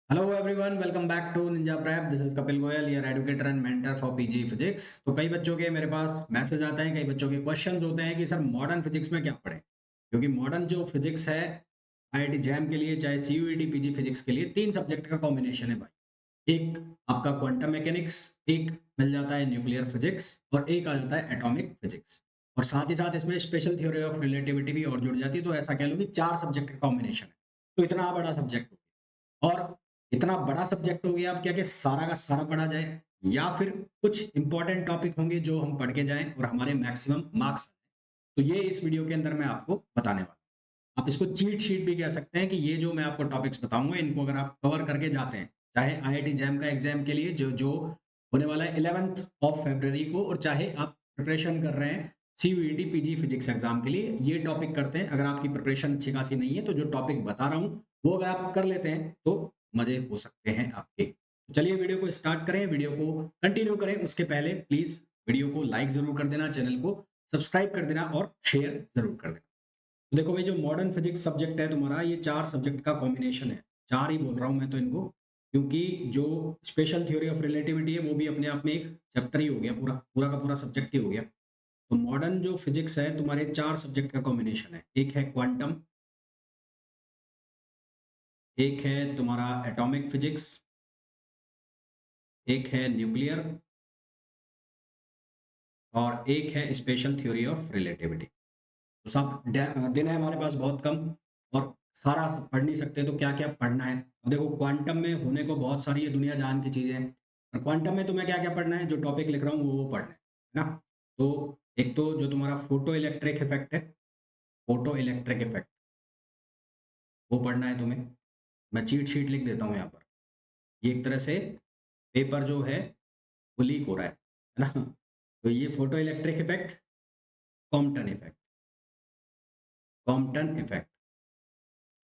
Hello everyone, welcome back to Ninja Prep. This is Kapil Goyal, your educator and mentor for PG physics. तो कई बच्चों के मेरे पास message आते हैं, कई बच्चों के क्वेश्चंस होते हैं कि सर मॉडर्न फिजिक्स में क्या पढ़ें, क्योंकि मॉडर्न जो फिजिक्स है आईआईटी जैम के लिए चाहे सीयूईटी पीजी फिजिक्स के लिए तीन सब्जेक्ट का कॉम्बिनेशन है भाई। एक आपका क्वांटम मैकेनिक्स, एक मिल जाता है न्यूक्लियर फिजिक्स और एक आ जाता है एटॉमिक फिजिक्स। और साथ ही साथ इसमें स्पेशल थ्योरी ऑफ रिलेटिविटी भी और जुड़ जाती है। तो ऐसा कह लो कि चार सब्जेक्ट का कॉम्बिनेशन है। तो इतना बड़ा सब्जेक्ट और इतना बड़ा सब्जेक्ट हो गया अब क्या कि सारा का सारा पढ़ा जाए, या फिर कुछ इंपॉर्टेंट टॉपिक होंगे जो हम पढ़ के जाएं और हमारे मैक्सिमम मार्क्स। तो ये इस वीडियो के अंदर मैं आपको बताने वाला हूं। आप इसको चीट शीट भी कह सकते हैं कि ये जो मैं आपको टॉपिक्स बताऊंगा इनको अगर आप कवर करके जाते हैं, चाहे आईआईटी जैम का एग्जाम के लिए जो जो होने वाला है 11th ऑफ फरवरी को, और चाहे आप प्रिपरेशन कर रहे हैं सीयूईटी पीजी फिजिक्स एग्जाम के लिए, ये टॉपिक करते हैं। अगर आपकी प्रिपरेशन अच्छी खासी नहीं है तो जो टॉपिक बता रहा हूँ वो अगर आप कर लेते हैं तो मजे हो सकते हैं आपके। तो चलिए वीडियो को स्टार्ट करें, वीडियो को कंटिन्यू करें। उसके पहले प्लीज वीडियो को लाइक जरूर कर देना, चैनल को सब्सक्राइब कर देना और शेयर जरूर कर देना। तो देखो भाई, जो मॉडर्न फिजिक्स सब्जेक्ट है तुम्हारा, ये चार सब्जेक्ट का कॉम्बिनेशन है। चार ही बोल रहा हूं मैं तो इनको, क्योंकि जो स्पेशल थ्योरी ऑफ रिलेटिविटी है वो भी अपने आप में एक चैप्टर ही हो गया, पूरा पूरा का पूरा सब्जेक्ट ही हो गया। तो मॉडर्न जो फिजिक्स है तुम्हारे चार सब्जेक्ट का कॉम्बिनेशन है। एक है क्वांटम, एक है तुम्हारा एटॉमिक फिजिक्स, एक है न्यूक्लियर और एक है स्पेशल थ्योरी ऑफ रिलेटिविटी। तो सब दिन है हमारे पास बहुत कम, और सारा पढ़ नहीं सकते। तो क्या क्या पढ़ना है, अब देखो क्वांटम में होने को बहुत सारी ये दुनिया जान की चीजें हैं। और क्वांटम में तुम्हें क्या क्या पढ़ना है, जो टॉपिक लिख रहा हूँ वो पढ़ना है ना। तो एक तो जो तुम्हारा फोटो इलेक्ट्रिक इफेक्ट है, फोटो इलेक्ट्रिक इफेक्ट वो पढ़ना है तुम्हें। मैं चीट शीट लिख देता हूँ यहाँ पर। ये एक तरह से पेपर जो है वो लीक हो रहा है ना। तो ये photo electric effect, Compton effect, Compton effect,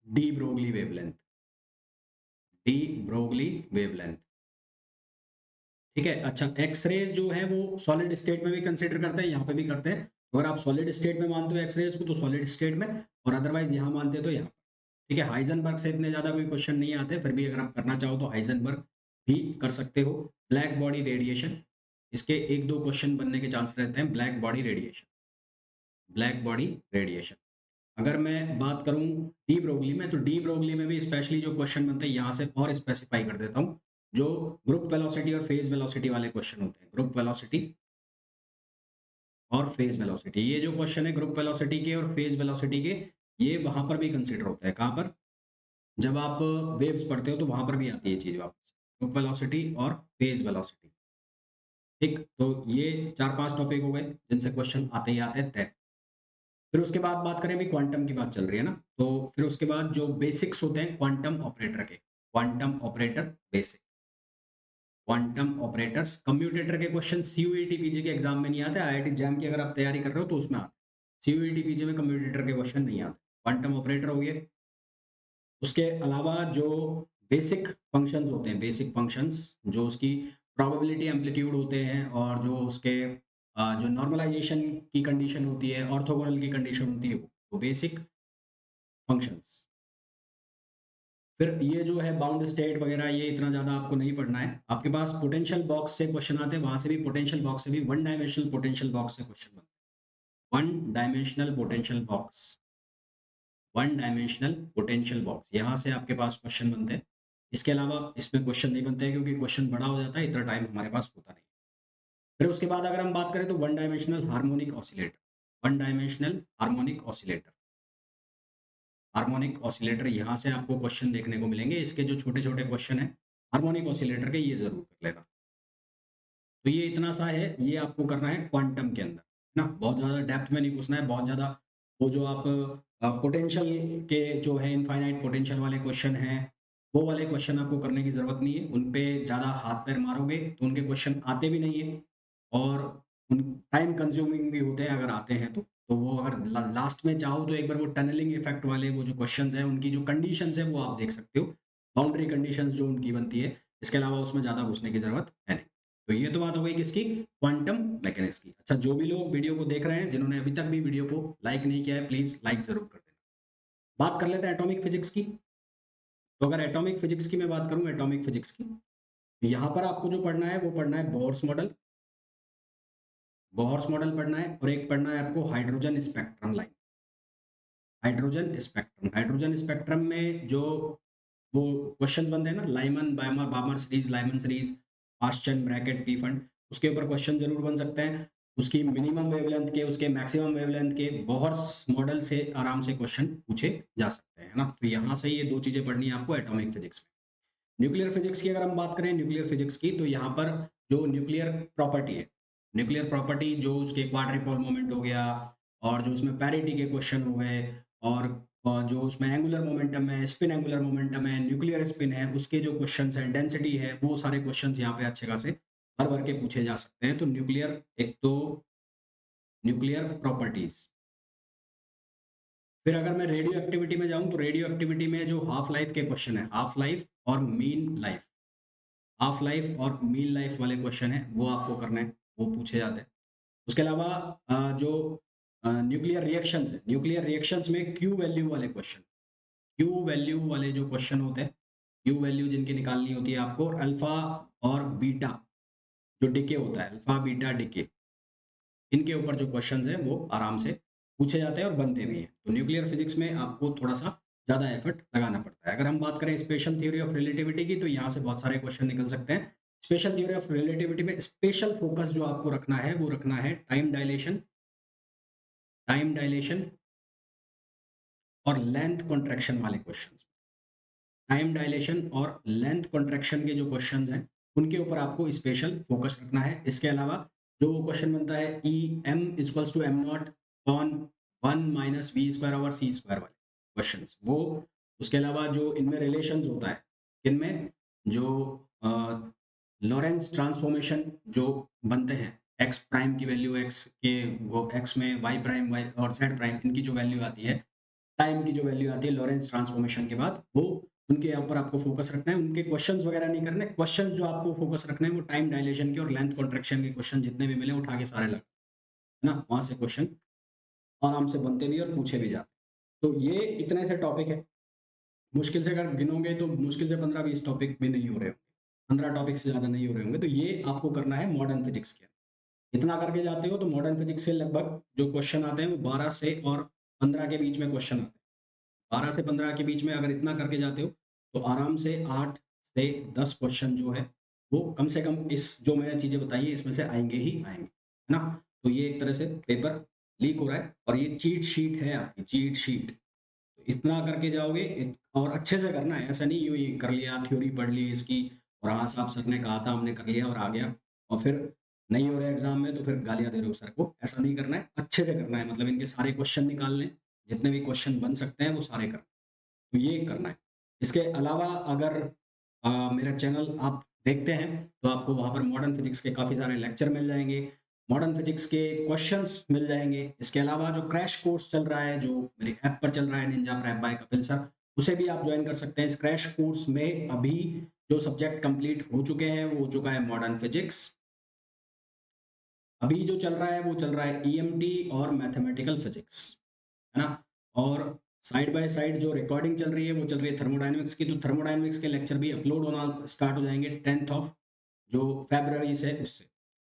de Broglie wavelength, de Broglie wavelength. ठीक है। अच्छा, एक्सरेज जो है वो सॉलिड स्टेट में भी कंसिडर करते हैं, यहाँ पे भी करते हैं। अगर आप सॉलिड स्टेट में मानते हो एक्सरेज को तो सॉलिड स्टेट में, और अदरवाइज यहाँ मानते हो तो यहाँ। ठीक है। हाइजेनबर्ग से इतने ज्यादा कोई क्वेश्चन नहीं आते, फिर भी अगर आप करना चाहो तो हाइजेनबर्ग भी कर सकते हो। ब्लैक बॉडी रेडिएशन, इसके एक दो क्वेश्चन बनने के चांस रहते हैं। Black body radiation, black body radiation. अगर मैं बात करूं डी ब्रोगली में, तो डी ब्रोगली में भी स्पेशली जो क्वेश्चन बनते हैं यहाँ से और स्पेसिफाई कर देता हूँ। जो ग्रुप वेलोसिटी और फेज वेलोसिटी वाले क्वेश्चन होते हैं, ग्रुप वेलोसिटी और फेज वेलोसिटी, ये जो क्वेश्चन है ग्रुप वेलोसिटी के और फेज वेलोसिटी के, ये वहां पर भी कंसिडर होता है। कहाँ पर? जब आप वेव्स पढ़ते हो तो वहां पर भी आती है चीज वापस, ग्रुप वेलोसिटी और फेज वेलोसिटी। ठीक, तो ये चार पांच टॉपिक हो गए जिनसे क्वेश्चन आते ही आते हैं तय। फिर उसके बाद बात करें, अभी क्वांटम की बात चल रही है ना, तो फिर उसके बाद जो बेसिक्स होते हैं क्वांटम ऑपरेटर के, quantum operator basic, quantum operators, commutator के क्वेश्चन सीयूईटी पीजी के एग्जाम में नहीं आते। आईआईटी जैम की अगर आप तैयारी कर रहे हो तो उसमें आते। सीयूईटी पीजी में कम्यूटेटर के क्वेश्चन नहीं आते। क्वांटम ऑपरेटर हो गए। उसके अलावा जो बेसिक फंक्शंस होते हैं, बेसिक फंक्शंस जो उसकी प्रोबेबिलिटी एम्पलीट्यूड होते हैं, और जो उसके जो नॉर्मलाइजेशन की कंडीशन होती है, ऑर्थोगोनल की कंडीशन होती है, वो बेसिक फंक्शंस। फिर ये जो है बाउंड स्टेट वगैरह, ये इतना ज्यादा आपको नहीं पढ़ना है। आपके पास पोटेंशियल बॉक्स से क्वेश्चन आते हैं, वहां से भी पोटेंशियल बॉक्स से भी वन डायमेंशनल पोटेंशियल बॉक्स से क्वेश्चन बनते हैं। One dimensional potential box, one dimensional potential box, यहाँ से आपके पास क्वेश्चन बनते हैं। इसके अलावा इसमें क्वेश्चन नहीं बनते हैं, क्योंकि क्वेश्चन बड़ा हो जाता है, इतना टाइम हमारे पास होता नहीं। फिर उसके बाद अगर हम बात करें तो one dimensional harmonic oscillator, one dimensional harmonic oscillator, harmonic oscillator, यहाँ से आपको क्वेश्चन देखने को मिलेंगे। इसके जो छोटे छोटे क्वेश्चन है हार्मोनिक ऑसिलेटर के, ये जरूर कर लेना। तो ये इतना सा है, ये आपको करना है क्वांटम के अंदर, है ना। बहुत ज़्यादा डेप्थ में नहीं घुसना है, बहुत ज़्यादा। वो जो आप पोटेंशियल के जो है इनफाइनाइट पोटेंशियल वाले क्वेश्चन हैं, वो वाले क्वेश्चन आपको करने की ज़रूरत नहीं है। उन पे ज़्यादा हाथ पैर मारोगे तो उनके क्वेश्चन आते भी नहीं है, और उन टाइम कंज्यूमिंग भी होते हैं अगर आते हैं तो। तो वो अगर लास्ट में चाहो तो एक बार वो टनलिंग इफेक्ट वाले वो जो क्वेश्चंस हैं, उनकी जो कंडीशंस है वो आप देख सकते हो, बाउंड्री कंडीशंस जो उनकी बनती है। इसके अलावा उसमें ज़्यादा घुसने की ज़रूरत है नहीं। तो ये तो बात हो गई किसकी? क्वांटम मैकेनिक्स की। अच्छा, जो भी लोग वीडियो को देख रहे हैं, जिन्होंने अभी तक भी वीडियो को लाइक नहीं किया है, प्लीज लाइक जरूर कर देना। बात कर लेते हैं एटॉमिक फिजिक्स की। तो अगर एटॉमिक फिजिक्स की मैं बात करूँ, एटॉमिक फिजिक्स की, तो यहाँ पर आपको जो पढ़ना है वो पढ़ना है बोर्स मॉडल, बोहर्स मॉडल पढ़ना है, और एक पढ़ना है आपको hydrogen spectrum line. Hydrogen spectrum में जो वो क्वेश्चंस बनते हैं ना, Lyman Balmer Balmer series, Lyman series, Paschen Brackett Pfund, उसके ऊपर क्वेश्चन जरूर बन सकते हैं। उसकी मिनिमम वेवलेंथ के, उसके मैक्सिमम वेवलेंथ के बोहर्स मॉडल से आराम से क्वेश्चन पूछे जा सकते हैं, है ना। तो यहाँ से ये दो चीजें पढ़नी है आपको एटॉमिक फिजिक्स में। न्यूक्लियर फिजिक्स की अगर हम बात करें, न्यूक्लियर फिजिक्स की, तो यहाँ पर जो न्यूक्लियर प्रॉपर्टी है, न्यूक्लियर प्रॉपर्टी जो उसके क्वाड्रिपोल मोमेंट हो गया, और जो उसमें पैरिटी के क्वेश्चन हुए, और जो उसमें एंगुलर मोमेंटम है, स्पिन एंगुलर मोमेंटम है, न्यूक्लियर स्पिन है, उसके जो क्वेश्चंस हैं, डेंसिटी है, वो सारे क्वेश्चंस यहाँ पे अच्छे खासे भर भर के पूछे जा सकते हैं। तो न्यूक्लियर, एक तो न्यूक्लियर प्रॉपर्टीज। फिर अगर मैं रेडियो एक्टिविटी में जाऊं, तो रेडियो एक्टिविटी में जो हाफ लाइफ के क्वेश्चन है, हाफ लाइफ और मीन लाइफ, हाफ लाइफ और मीन लाइफ वाले क्वेश्चन है, वो आपको करने हैं, वो पूछे जाते हैं। उसके अलावा जो न्यूक्लियर रिएक्शंस है, न्यूक्लियर रिएक्शंस में क्यू वैल्यू वाले क्वेश्चन, क्यू वैल्यू वाले जो क्वेश्चन होते हैं, क्यू वैल्यू जिनकी निकालनी होती है आपको, अल्फा और बीटा जो डिके होता है, अल्फा बीटा डिके, इनके ऊपर जो क्वेश्चंस हैं वो आराम से पूछे जाते हैं और बनते भी हैं। तो न्यूक्लियर फिजिक्स में आपको थोड़ा-सा ज़्यादा एफर्ट लगाना पड़ता है। अगर हम बात करें स्पेशल थ्योरी ऑफ रिलेटिविटी की, तो यहाँ से बहुत सारे क्वेश्चन निकल सकते हैं। स्पेशल थ्योरी ऑफ रिलेटिविटी में स्पेशल फोकस जो आपको रखना है, वो रखना है टाइम डायलेशन और लेंथ कॉन्ट्रैक्शन वाले क्वेश्चंस। टाइम डायलेशन और लेंथ कॉन्ट्रैक्शन के जो क्वेश्चंस हैं, उनके ऊपर आपको स्पेशल फोकस रखना है। इसके अलावा जो क्वेश्चन बनता है E M equals to M not upon 1 minus V square over C square वाले क्वेश्चंस, वो, उसके अलावा जो इनमें रिलेशंस होता है, इनमें जो लॉरेंस ट्रांसफॉर्मेशन जो बनते हैं, एक्स प्राइम की वैल्यू एक्स के वो एक्स में, वाई प्राइम वाई और जेड प्राइम, इनकी जो वैल्यू आती है, टाइम की जो वैल्यू आती है लॉरेंस ट्रांसफॉर्मेशन के बाद, वो उनके ऊपर आपको फोकस रखना है। उनके क्वेश्चंस वगैरह नहीं करने, क्वेश्चंस जो आपको फोकस रखने हैं वो टाइम डायलेशन के और लेंथ कॉन्ट्रैक्शन के क्वेश्चन जितने भी मिले उठा के सारे लगा, है ना, वहां से क्वेश्चन आराम से बनते भी और पूछे भी जाते हैं। तो ये इतने से टॉपिक है, मुश्किल से अगर गिनोगे तो मुश्किल से 15-20 टॉपिक भी नहीं हो रहे होंगे, 15 टॉपिक से ज्यादा नहीं हो रहे होंगे। तो ये आपको करना है मॉडर्न फिजिक्स के, इतना करके जाते हो तो मॉडर्न फिजिक्स से लगभग जो क्वेश्चन आते हैं वो 12 से और 15 के बीच में क्वेश्चन आते हैं। 12 से 15 के बीच में अगर इतना करके जाते हो, तो आराम से 8 से 10 क्वेश्चन जो है, वो कम से कम इस जो मैंने चीज़ें बताई हैं, इसमें से आएँगे ही आएँगे, है ना? तो ये एक तरह से पेपर लीक हो रहा है और ये चीट शीट है आपकी, चीट शीट। तो इतना करके जाओगे और अच्छे से करना है, ऐसा नहीं यूँ ही कर लिया, थ्योरी पढ़ ली इसकी, और हाँ, साहब सर ने कहा था, हमने कर लिया और आ गया, और फिर नहीं हो रहा है एग्ज़ाम में तो फिर गालियाँ दे रहे हो सर को, ऐसा नहीं करना है, अच्छे से करना है, मतलब इनके सारे क्वेश्चन निकालने, जितने भी क्वेश्चन बन सकते हैं वो सारे करने। तो ये करना है। इसके अलावा अगर मेरा चैनल आप देखते हैं, तो आपको वहाँ पर मॉडर्न फिजिक्स के काफ़ी सारे लेक्चर मिल जाएँगे, मॉडर्न फिजिक्स के क्वेश्चन्स मिल जाएँगे। इसके अलावा जो क्रैश कोर्स चल रहा है, जो मेरे ऐप पर चल रहा है, Ninja Prep by Kapil sir, उसे भी आप जॉइन कर सकते हैं। इस क्रैश कोर्स में अभी जो सब्जेक्ट कंप्लीट हो चुके हैं, वो हो चुका है मॉडर्न फिजिक्स। अभी जो चल रहा है, वो चल रहा है ईएमटी और मैथमेटिकल फिजिक्स, है ना? और साइड बाय साइड जो रिकॉर्डिंग चल रही है, वो चल रही है थर्मोडायनामिक्स की, तो थर्मोडायनामिक्स के लेक्चर भी अपलोड होना स्टार्ट हो जाएँगे 10th ऑफ जो फरवरी से उससे।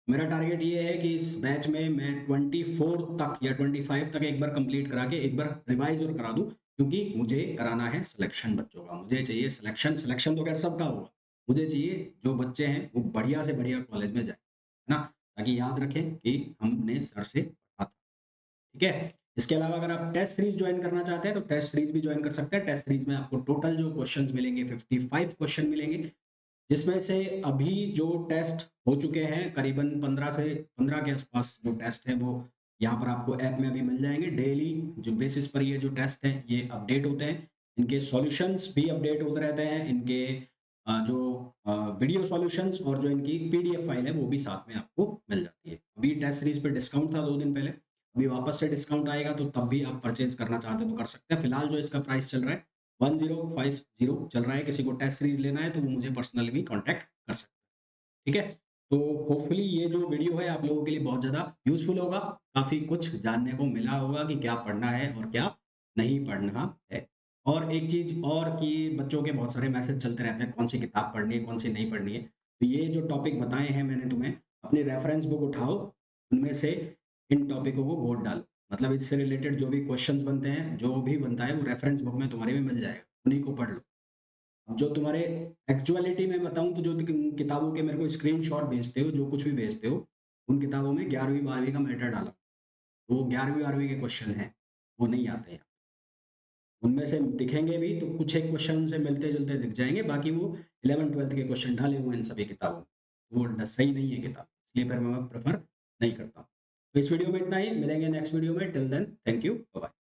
मेरा टारगेट ये है कि इस बैच में मैं 24 तक या 25 तक एक बार कंप्लीट करा के एक बार रिवाइज़ और करा दूँ, क्योंकि मुझे कराना है सिलेक्शन बच्चों का। मुझे चाहिए सिलेक्शन, सिलेक्शन तो खैर सबका होगा। मुझे चाहिए जो बच्चे हैं, वो बढ़िया से बढ़िया कॉलेज में जाएँ, है ना? ताकि याद रखें कि हमने सर से पढ़ा था। ठीक है? इसके अलावा अगर आप टेस्ट सीरीज़ जॉइन करना चाहते हैं, तो टेस्ट सीरीज़ भी जॉइन कर सकते हैं। टेस्ट सीरीज़ में आपको टोटल जो क्वेश्चन्स मिलेंगे, 55 क्वेश्चन मिलेंगे, जिसमें से अभी जो टेस्ट हो चुके हैं, करीबन 15 के आसपास जो टेस्ट हैं, वो यहाँ पर आपको ऐप में अभी मिल जाएँगे। डेली जो बेसिस पर ये जो टेस्ट हैं, ये अपडेट होते हैं। इनके सॉल्यूशंस भी अपडेट होते रहते हैं। इनके जो वीडियो सॉल्यूशंस और जो इनकी पीडीएफ फाइल है, वो भी साथ में आपको मिल जाती है। अभी टेस्ट सीरीज़ पे डिस्काउंट था 2 दिन पहले। अभी वापस से डिस्काउंट आएगा, तो तब भी आप परचेज़ करना चाहते हो तो कर सकते हैं। फिलहाल जो इसका प्राइस चल रहा है, 1050 चल रहा है। किसी को टेस्ट सीरीज़ लेना है, तो वो मुझे पर्सनली भी कॉन्टैक्ट कर सकते हैं। ठीक है? तो होपफुली ये जो वीडियो है आप लोगों के लिए बहुत ज़्यादा यूज़फुल होगा। काफ़ी कुछ जानने को मिला होगा कि क्या पढ़ना है और क्या नहीं पढ़ना है। और एक चीज़ और कि बच्चों के बहुत सारे मैसेज चलते रहते हैं, कौन सी किताब पढ़नी है, कौन सी नहीं पढ़नी है। तो ये जो टॉपिक बताए हैं मैंने तुम्हें, अपनी रेफ़रेंस बुक उठाओ, उनमें से इन टॉपिकों को गोद डालो। मतलब इससे रिलेटेड जो भी क्वेश्चंस बनते हैं, जो भी बनता है वो रेफ़रेंस बुक में तुम्हारे में मिल जाएगा, उन्हीं को पढ़ लो। अब जो तुम्हारे एक्चुअलिटी में बताऊँ तो जो किताबों के मेरे को स्क्रीनशॉट भेजते हो, जो कुछ भी भेजते हो, उन किताबों में 11वीं-12वीं का मैटर डाला। वो 11वीं-12वीं के क्वेश्चन हैं, वो नहीं आते हैं। उनमें से दिखेंगे भी तो कुछ एक क्वेश्चन से मिलते-जुलते दिख जाएँगे, बाकी वो 11th-12th के क्वेश्चन डाले हुए हैं इन सभी किताबों में। वो सही नहीं है किताब, इसलिए फिर मैं प्रेफ़र नहीं करता हूँ। तो इस वीडियो में इतना ही, मिलेंगे नेक्स्ट वीडियो में, till then thank you, bye-bye.